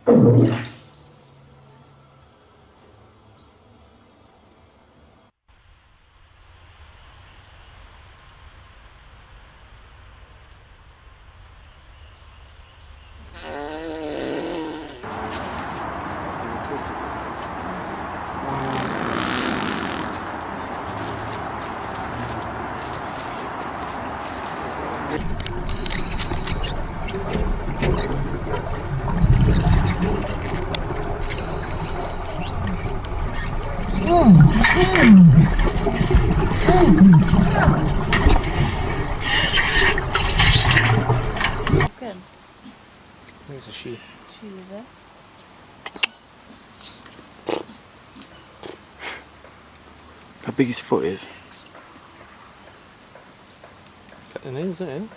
Good. I think it's a she. She is it? How big his foot is? Got the nails in.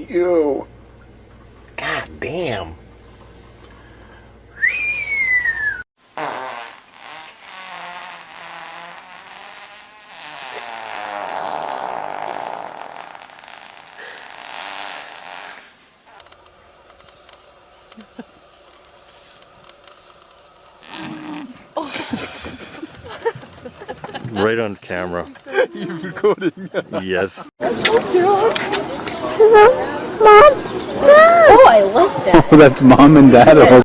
Ew. God damn. Right on camera. You're recording. Yes. Mom? Dad! Oh, I like that. That's mom and dad all